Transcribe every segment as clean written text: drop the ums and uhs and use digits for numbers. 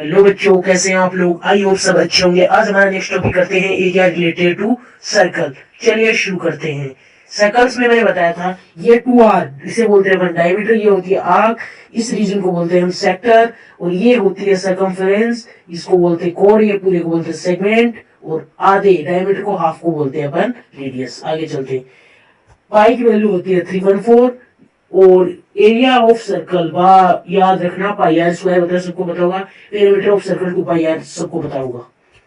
Hello बच्चों, कैसे हैं आप लोग? आई होप सब अच्छे होंगे। आज हमारा नेक्स्ट टॉपिक करते हैं एरिया रिलेटेड टू सर्कल। चलिए शुरू करते हैं। सर्कल्स में मैंने बताया था ये 2R इसे बोलते हैं अपन डायमीटर, ये होती है आर्क, इस रीजन को बोलते हैं हम सेक्टर, और ये होती है सर्कमफेरेंस, इसको बोलते हैं कोड, ये पूरे को बोलते हैं सेगमेंट, और आधे डायमीटर को हाफ को बोलते हैं अपन रेडियस। आगे चलते हैं। पाई की वैल्यू होती है 314, और एरिया ऑफ सर्कल याद रखना पाई आर स्क्वायर होता है, सबको पता होगा। Perimeter of circle 2 pi R सबको पता होगा।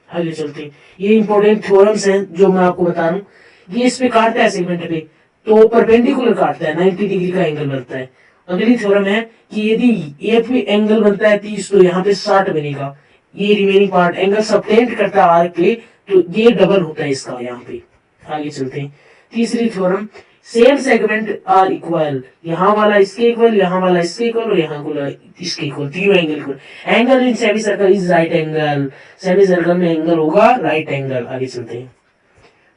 आगे चलते हैं। ये इंपॉर्टेंट थ्योरम्स हैं जो मैं आपको बता रहा हूँ। ये इस पे काटता है सेगमेंट पे, तो परपेंडिकुलर काटता है, 90 डिग्री का एंगल बनता है। अगली थ्योरम है कि यदि ये पे एंगल बनता है 30, तो यहाँ पे 60 बनेगा। ये रिमेनिंग पार्ट एंगल सबटेंड करता है आर्क पे, तो ये डबल होता है इसका यहाँ पे। आगे चलते हैं। तीसरी theorem, same segment are equal, यहाँ वाला इसके इक्वल, यहाँ वाला इसके इक्वल, और यहाँ वाला इसके इक्वल, तीनों angle equal. Angle in semi circle is right angle, semi circle में एंगल होगा राइट एंगल। आगे चलते हैं।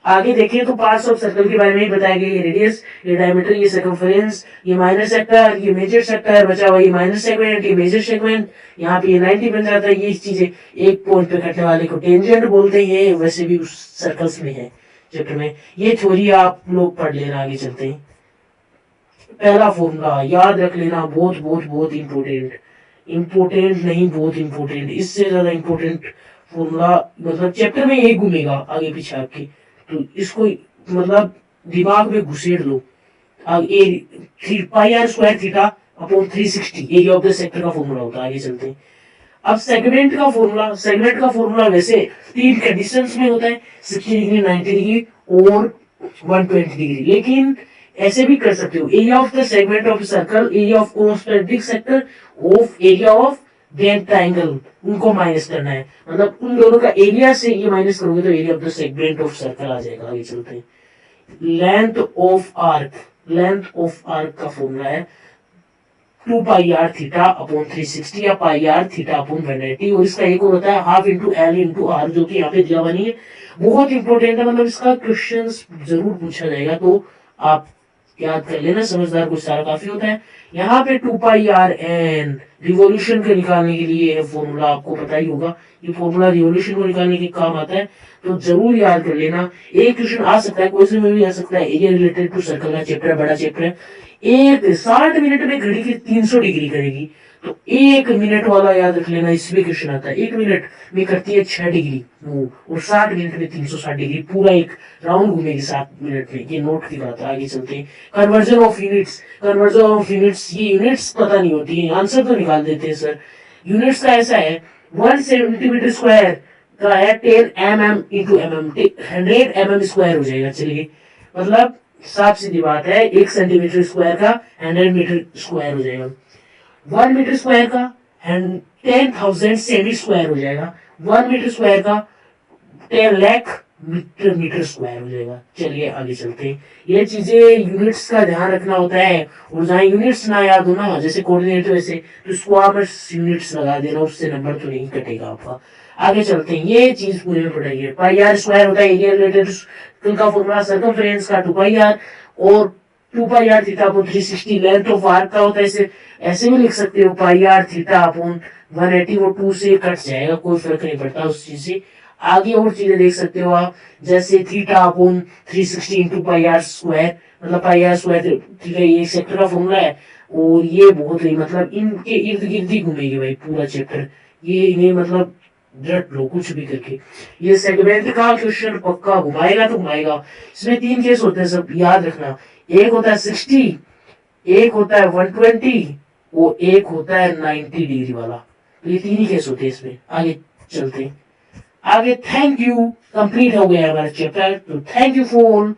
आगे देखिए तो पार्ट्स ऑफ सर्कल के बारे में ही बताया गया। ये रेडियस, ये डायमीटर, ये सर्कमफेरेंस, ये माइनर सेक्टर, ये मेजर सेक्टर, बचा हुआ ये माइनर सेगमेंट, ये मेजर सेगमेंट। यहाँ पे ये 90 बन जाता है। ये चीजें एक पॉइंट पे कटने वाले को टेंजेंट बोलते हैं, वैसे भी उस सर्कल्स में है चैप्टर में। ये थ्योरी आप लोग पढ़ लेना। आगे चलते हैं। पहला फॉर्मूला याद रख लेना, बहुत बहुत बहुत इंपॉर्टेंट, इंपॉर्टेंट नहीं बहुत इंपॉर्टेंट, इससे ज्यादा इंपॉर्टेंट फॉर्मूला, मतलब चैप्टर में यही घूमेगा आगे पीछे आपके, तो इसको मतलब दिमाग में घुसेड़ लो। Pi are square theta upon 360 area of the sector का फॉर्मूला होता है। आगे चलते हैं। अब सेगमेंट का फॉर्मूला, सेगमेंट का फॉर्मूला वैसे तीन कंडीशंस में होता है, 60 डिग्री, 90 डिग्री और 120 डिग्री। लेकिन ऐसे भी कर सकते हो, area of the segment of circle, area of कॉन्स्टेंटिक sector of area of then triangle, उनको माइनस करना है। मतलब उन दोनों का एरिया से ये माइनस करोगे तो area of the segment of circle आ जाएगा। आगे चलते हैं। Length of arc, length of arc का फॉर्मूला है 2 पाई आर थीटा अपॉन 360 या पाई आर थीटा अपॉन 180, और इसका एक और होता है half into L into R, जो कि यहाँ पे दिया बनी है। बहुत इंपॉर्टेंट है, मतलब इसका क्वेश्चन जरूर पूछा जाएगा, तो आप याद कर लेना। समझदार को सारा काफी होता है। यहाँ पे 2 पाई आर एन रिवॉल्यूशन के निकालने के लिए है फॉर्मूला, आपको पता ही होगा। ये फॉर्मूला रिवॉल्यूशन को निकालने के काम आता है, तो जरूर याद कर लेना। एक क्वेश्चन आ सकता है, क्वेश्चन में भी आ सकता है। एरिया रिलेटेड टू सर्कल का चैप्टर, बड़ा चैप्टर है। एक 60 मिनट में घड़ी की 300 डिग्री करेगी, तो 1 मिनट वाला याद रख लेना। इसमें क्वेश्चन आता है 1 मिनट में करती है 6 डिग्री मूव, और 60 मिनट में 360 डिग्री, पूरा एक राउंड घूमेगी 7 मिनट में। ये नोट की बात है। आगे चलते हैं। Conversion of units, conversion of units, ये यूनिट्स पता नहीं होती है, आंसर तो निकाल देते हैं सर। यूनिट्स का ऐसा है 1 सेंटीमीटर स्क्वायर का है 10 mm into mm, 100 mm square हो जाएगा। चलिए, मतलब साफ सीधी बात है, 1 सेंटीमीटर स्क्वायर का 100 मीटर स्क्वायर हो जाएगा। 1 मीटर स्क्वायर का 10,000 सेमी स्क्वायर हो जाएगा। 1 मीटर स्क्वायर का 10 लाख मीटर स्क्वायर हो जाएगा। चलिए आगे चलते हैं। ये चीजें यूनिट्स का ध्यान रखना होता है, और जहाँ यूनिट्स ना याद हो ना, जैसे कोऑर्डिनेट वैसे, तो स्क्वायर यूनिट्स लगा देना, उससे नंबर तो नहीं कटेगा आपका। आगे चलते हैं। ये चीज पूरे में पढ़ाइए। पाई आर स्क्वायर होता है एरिया रिलेटेड का फॉर्मूला, सर्कमफेरेंस का 2 पाई आर, और 2 pi r theta upon 360 length of arc का होता है। ऐसे ऐसे भी लिख सकते हो, पाई आर थीटा अपॉन 180, वो 2 से कट जाएगा, कोई फर्क नहीं पड़ता उस चीज से। आगे और चीजें देख सकते हो आप, जैसे theta upon 360 into pi are square, मतलब पाई आर स्क्वायर थीटा, ये सेक्टर का फॉर्मूला है। और ये बहुत ही, मतलब इनके इर्द गिर्द ही घूमेगी भाई पूरा चैप्टर। ये इन्हें मतलब रट लो कुछ भी करके। ये सेगमेंट का क्वेश्चन पक्का घुमाएगा तो घुमाएगा। इसमें 3 केस होते हैं, सब याद रखना। एक होता है 60, एक होता है 120, और एक होता है 90 डिग्री वाला। तो ये 3 ही केस होते हैं इसमें। आगे चलते हैं। आगे थैंक यू, कंप्लीट हो गया हमारा चैप्टर। तो थैंक यू फॉर